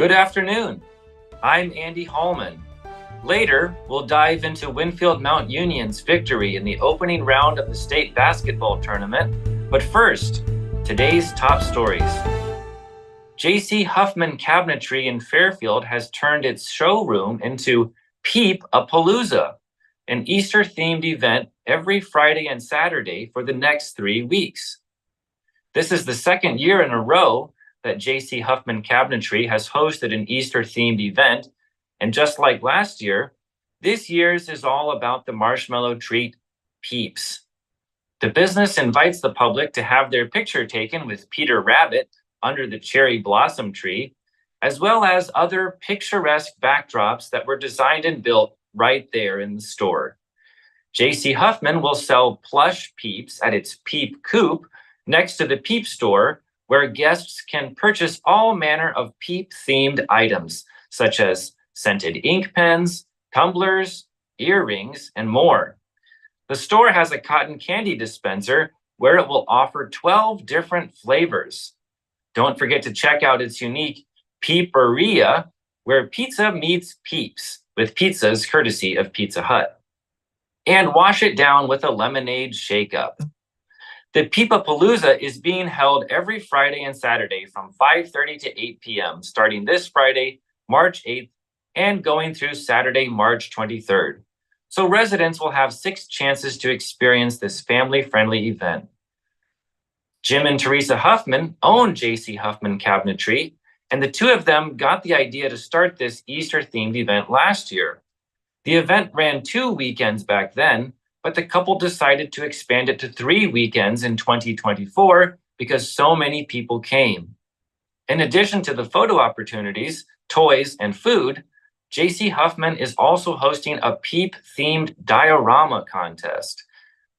Good afternoon. I'm Andy Hallman. Later, we'll dive into Winfield Mount Union's victory in the opening round of the state basketball tournament. But first, today's top stories. J.C. Huffman Cabinetry in Fairfield has turned its showroom into Peep-a-Palooza, an Easter-themed event every Friday and Saturday for the next 3 weeks. This is the second year in a row that J.C. Huffman Cabinetry has hosted an Easter-themed event, and just like last year, this year's is all about the marshmallow treat, Peeps. The business invites the public to have their picture taken with Peter Rabbit under the cherry blossom tree, as well as other picturesque backdrops that were designed and built right there in the store. J.C. Huffman will sell plush Peeps at its Peep Coop next to the Peep store, where guests can purchase all manner of Peep-themed items, such as scented ink pens, tumblers, earrings, and more. The store has a cotton candy dispenser where it will offer 12 different flavors. Don't forget to check out its unique Peeperia, where pizza meets Peeps, with pizzas courtesy of Pizza Hut. And wash it down with a lemonade shake-up. The Peep-a-Palooza is being held every Friday and Saturday from 5:30 to 8 p.m., starting this Friday, March 8th, and going through Saturday, March 23rd. So residents will have 6 chances to experience this family-friendly event. Jim and Teresa Huffman own J.C. Huffman Cabinetry, and the two of them got the idea to start this Easter-themed event last year. The event ran 2 weekends back then, but the couple decided to expand it to 3 weekends in 2024 because so many people came. In addition to the photo opportunities, toys, and food, J.C. Huffman is also hosting a Peep-themed diorama contest.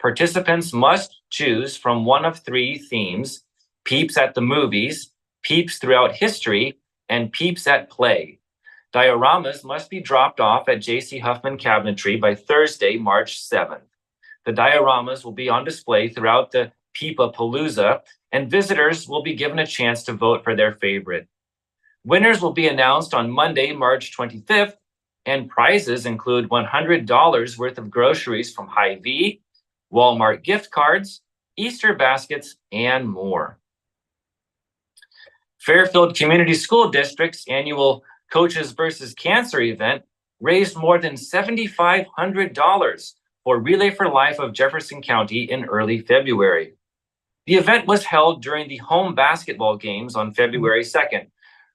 Participants must choose from one of 3 themes: Peeps at the movies, Peeps throughout history, and Peeps at play. Dioramas must be dropped off at J.C. Huffman Cabinetry by Thursday, March 7th. The dioramas will be on display throughout the Peep-a-Palooza, and visitors will be given a chance to vote for their favorite. Winners will be announced on Monday, March 25th, and prizes include $100 worth of groceries from Hy-Vee, Walmart gift cards, Easter baskets, and more. Fairfield Community School District's annual Coaches vs. Cancer event raised more than $7,500 for Relay for Life of Jefferson County in early February. The event was held during the home basketball games on February 2nd,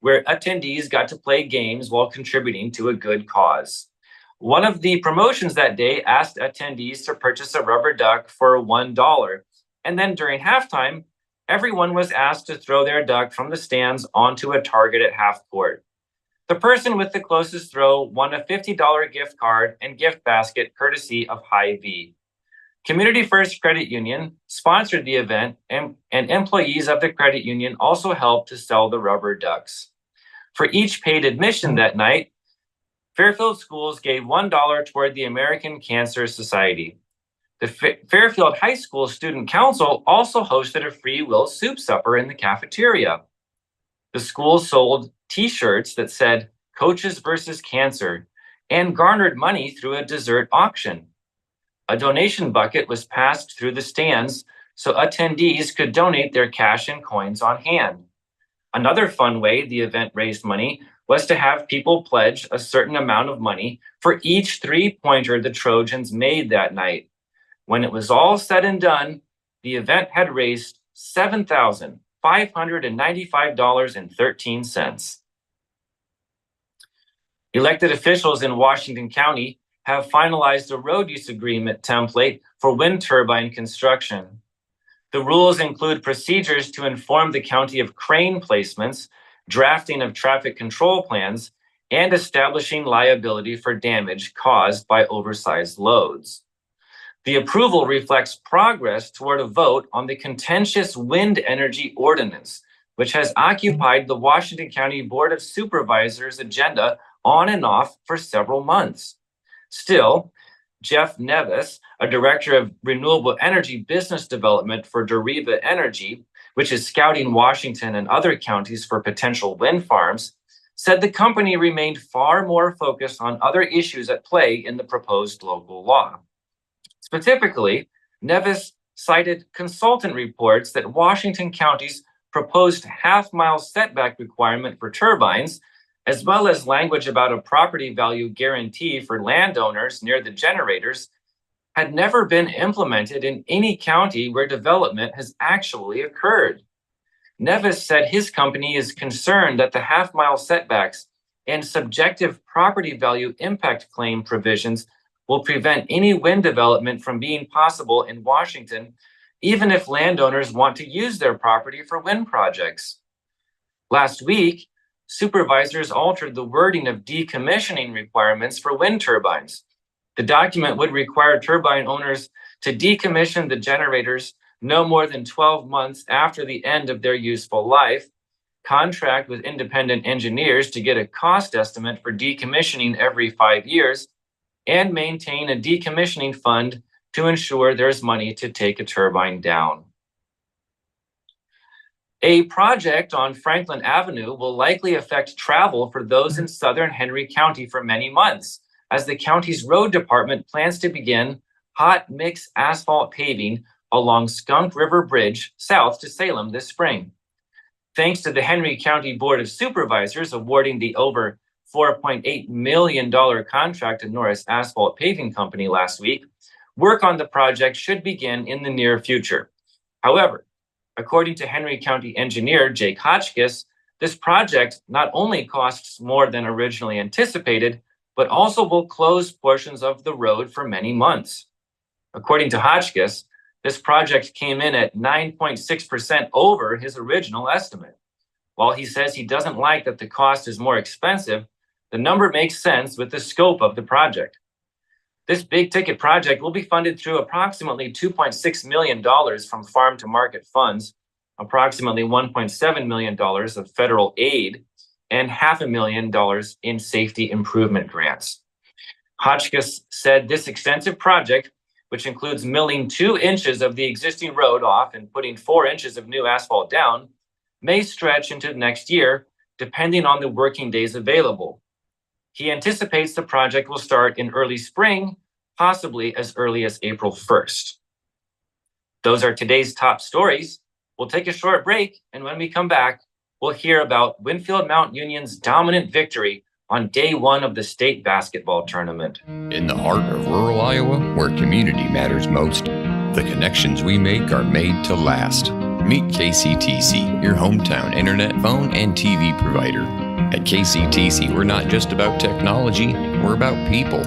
where attendees got to play games while contributing to a good cause. One of the promotions that day asked attendees to purchase a rubber duck for $1, and then during halftime, everyone was asked to throw their duck from the stands onto a target at half court. The person with the closest throw won a $50 gift card and gift basket courtesy of Hy-Vee. Community First Credit Union sponsored the event, and employees of the credit union also helped to sell the rubber ducks. For each paid admission that night, Fairfield schools gave $1 toward the American Cancer Society. The Fairfield High School Student Council also hosted a free will soup supper in the cafeteria. The school sold T-shirts that said Coaches vs. Cancer and garnered money through a dessert auction. A donation bucket was passed through the stands so attendees could donate their cash and coins on hand. Another fun way the event raised money was to have people pledge a certain amount of money for each 3-pointer the Trojans made that night. When it was all said and done, the event had raised $7,595.13. Elected officials in Washington County have finalized a road use agreement template for wind turbine construction. The rules include procedures to inform the county of crane placements, drafting of traffic control plans, and establishing liability for damage caused by oversized loads. The approval reflects progress toward a vote on the contentious wind energy ordinance, which has occupied the Washington County Board of Supervisors' agenda on and off for several months. Still, Jeff Nevis, a director of renewable energy business development for Deriva Energy, which is scouting Washington and other counties for potential wind farms, said the company remained far more focused on other issues at play in the proposed local law. Specifically, Nevis cited consultant reports that Washington County's proposed half-mile setback requirement for turbines, as well as language about a property value guarantee for landowners near the generators, had never been implemented in any county where development has actually occurred. Nevis said his company is concerned that the half-mile setbacks and subjective property value impact claim provisions will prevent any wind development from being possible in Washington, even if landowners want to use their property for wind projects. Last week, supervisors altered the wording of decommissioning requirements for wind turbines. The document would require turbine owners to decommission the generators no more than 12 months after the end of their useful life, contract with independent engineers to get a cost estimate for decommissioning every 5 years, and maintain a decommissioning fund to ensure there's money to take a turbine down. A project on Franklin Avenue will likely affect travel for those in southern Henry County for many months, as the county's road department plans to begin hot mix asphalt paving along Skunk River Bridge south to Salem this spring. Thanks to the Henry County Board of Supervisors awarding the over $4.8 million contract to Norris Asphalt Paving Company last week, work on the project should begin in the near future. However, according to Henry County engineer Jake Hotchkiss, this project not only costs more than originally anticipated, but also will close portions of the road for many months. According to Hotchkiss, this project came in at 9.6% over his original estimate. While he says he doesn't like that the cost is more expensive, the number makes sense with the scope of the project. This big ticket project will be funded through approximately $2.6 million from farm to market funds, approximately $1.7 million of federal aid, and $500,000 in safety improvement grants. Hotchkiss said this extensive project, which includes milling 2 inches of the existing road off and putting 4 inches of new asphalt down, may stretch into next year, depending on the working days available. He anticipates the project will start in early spring, possibly as early as April 1st. Those are today's top stories. We'll take a short break, and when we come back, we'll hear about Winfield Mount Union's dominant victory on day 1 of the state basketball tournament. In the heart of rural Iowa, where community matters most, the connections we make are made to last. Meet KCTC, your hometown internet, phone, and TV provider. At KCTC, we're not just about technology, we're about people.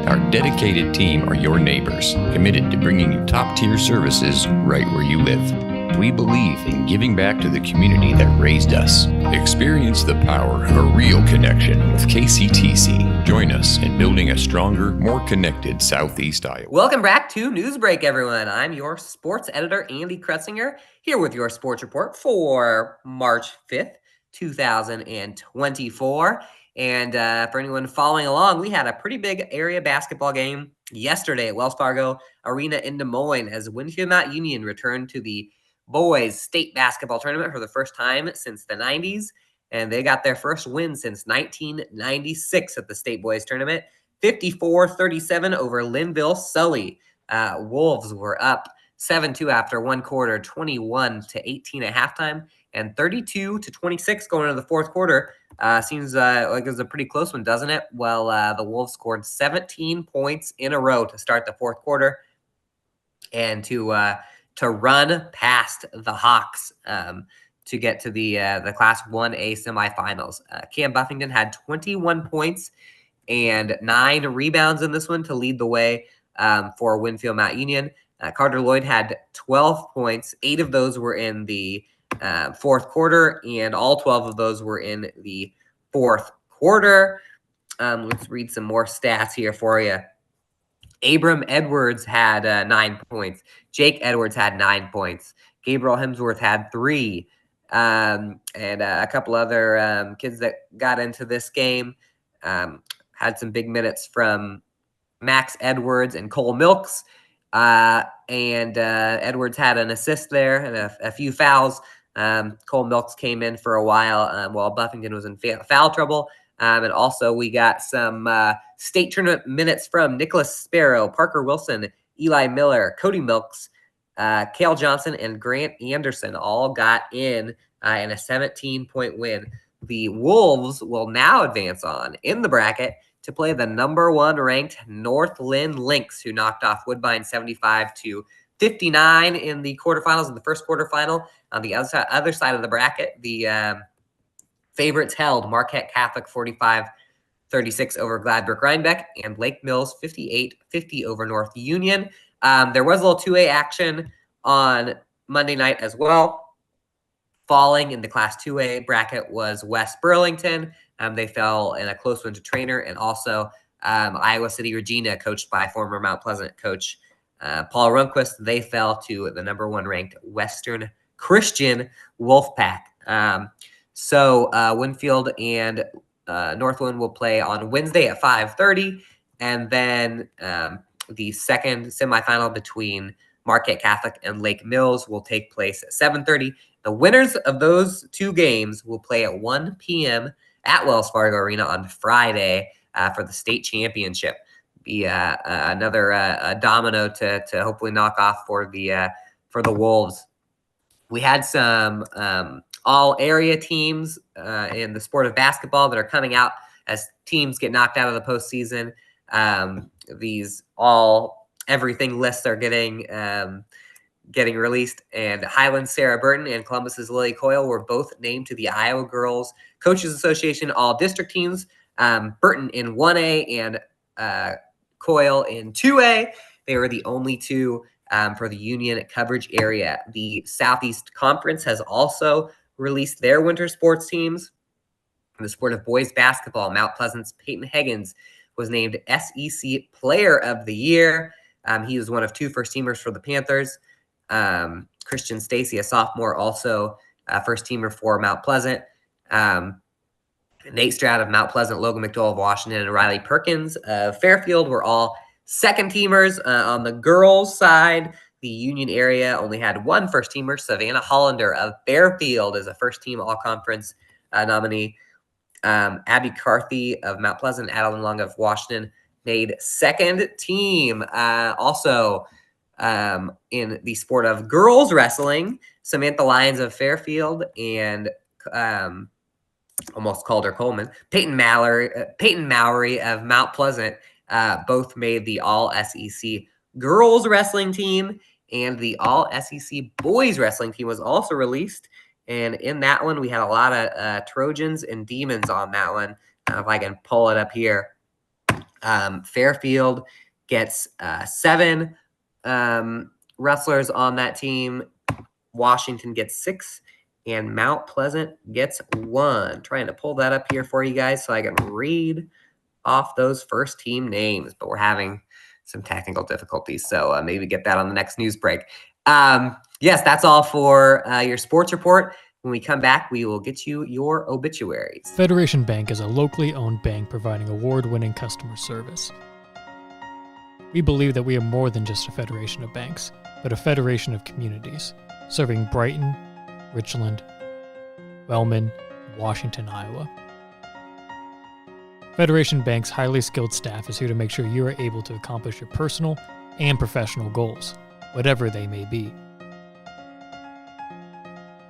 Our dedicated team are your neighbors, committed to bringing you top-tier services right where you live. We believe in giving back to the community that raised us. Experience the power of a real connection with KCTC. Join us in building a stronger, more connected Southeast Iowa. Welcome back to Newsbreak, everyone. I'm your sports editor, Andy Kretzinger, here with your sports report for March 5th, 2024. And for anyone following along, we had a pretty big area basketball game yesterday at Wells Fargo Arena in Des Moines as Winfield Mount Union returned to the boys state basketball tournament for the first time since the 90s. And they got their first win since 1996 at the state boys tournament, 54-37 over Linville Sully. Wolves were up 7-2 after one quarter, 21-18 at halftime, and 32-26 going into the fourth quarter. Seems like it was a pretty close one, doesn't it? Well, the Wolves scored 17 points in a row to start the fourth quarter and to run past the Hawks to get to the Class 1A semifinals. Cam Buffington had 21 points and 9 rebounds in this one to lead the way for Winfield Mount Union. Carter Lloyd had 12 points. 8 of those were in the fourth quarter, and all 12 of those were in the fourth quarter. Let's read some more stats here for you. Abram Edwards had 9 points. Jake Edwards had 9 points. Gabriel Hemsworth had 3. And a couple other kids that got into this game had some big minutes from Max Edwards and Cole Milks. And Edwards had an assist there and a few fouls. Cole Milks came in for a while Buffington was in foul trouble. And also we got some state tournament minutes from Nicholas Sparrow, Parker Wilson, Eli Miller, Cody Milks, Cale Johnson, and Grant Anderson all got in a 17-point win. The Wolves will now advance on in the bracket to play the number 1 ranked Northland Lynx, who knocked off Woodbine 75-59 in the quarterfinals. In the first quarterfinal, on the other side of the bracket, the favorites held Marquette Catholic 45-36 over Gladbrook Rhinebeck, and Lake Mills 58-50 over North Union. There was a little 2A action on Monday night as well. Falling in the Class 2A bracket was West Burlington. They fell in a close one to Trainer, and also Iowa City Regina, coached by former Mount Pleasant coach Paul Runquist. They fell to the number 1 ranked Western Christian Wolfpack. So Winfield and Northland will play on Wednesday at 5:30, and then the second semifinal between Marquette Catholic and Lake Mills will take place at 7:30. The winners of those 2 games will play at 1 p.m. at Wells Fargo Arena on Friday for the state championship. Be another domino to hopefully knock off for the Wolves. We had some all area teams in the sport of basketball that are coming out as teams get knocked out of the postseason. These everything lists are getting released, and Highland's Sarah Burton and Columbus's Lily Coyle were both named to the Iowa Girls Coaches Association all district teams. Burton in 1A and Coyle in 2A. They were the only 2 for the Union coverage area. The Southeast Conference has also released their winter sports teams. In the sport of boys basketball, Mount Pleasant's Peyton Higgins was named SEC Player of the Year. He was one of 2 first-teamers for the Panthers. Christian Stacy, a sophomore, also a first-teamer for Mount Pleasant. Nate Stroud of Mount Pleasant, Logan McDowell of Washington, and Riley Perkins of Fairfield were all second-teamers. On the girls' side, the Union area only had 1 first-teamer. Savannah Hollander of Fairfield is a first-team all-conference nominee. Abby Carthy of Mount Pleasant, Adeline Long of Washington made second team. Also, in the sport of girls wrestling, Samantha Lyons of Fairfield and almost called her Coleman, Peyton Mowry of Mount Pleasant both made the All-SEC girls wrestling team, and the All-SEC boys wrestling team was also released. And in that one, we had a lot of Trojans and Demons on that one. If I can pull it up here. Fairfield gets 7 wrestlers on that team. Washington gets 6, and Mount Pleasant gets 1. Trying to pull that up here for you guys so I can read off those first team names, but we're having some technical difficulties, so maybe get that on the next news break. Yes, that's all for your sports report. When we come back, we will get you your obituaries. Federation Bank is a locally owned bank providing award-winning customer service. We believe that we are more than just a federation of banks, but a federation of communities, serving Brighton, Richland, Wellman, and Washington, Iowa. Federation Bank's highly skilled staff is here to make sure you are able to accomplish your personal and professional goals, whatever they may be.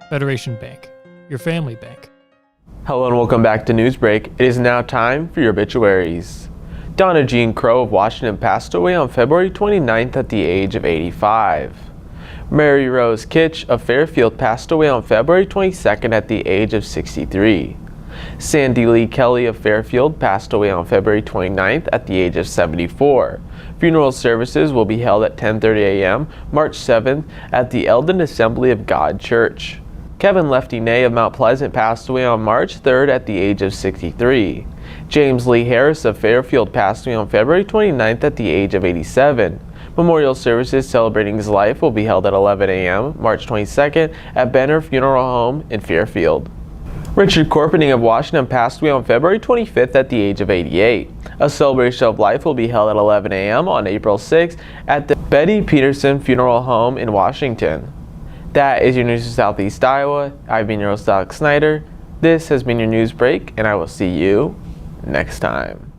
Federation Bank, your family bank. Hello and welcome back to Newsbreak. It is now time for your obituaries. Donna Jean Crow of Washington passed away on February 29th at the age of 85. Mary Rose Kitch of Fairfield passed away on February 22nd at the age of 63. Sandy Lee Kelly of Fairfield passed away on February 29th at the age of 74. Funeral services will be held at 10:30 a.m. March 7th at the Eldon Assembly of God Church. Kevin Lefty Nay of Mount Pleasant passed away on March 3rd at the age of 63. James Lee Harris of Fairfield passed away on February 29th at the age of 87. Memorial services celebrating his life will be held at 11 a.m. March 22nd at Benner Funeral Home in Fairfield. Richard Corpening of Washington passed away on February 25th at the age of 88. A celebration of life will be held at 11 a.m. on April 6th at the Betty Peterson Funeral Home in Washington. That is your news for Southeast Iowa. I've been your host, Alex Snyder. This has been your news break, and I will see you next time.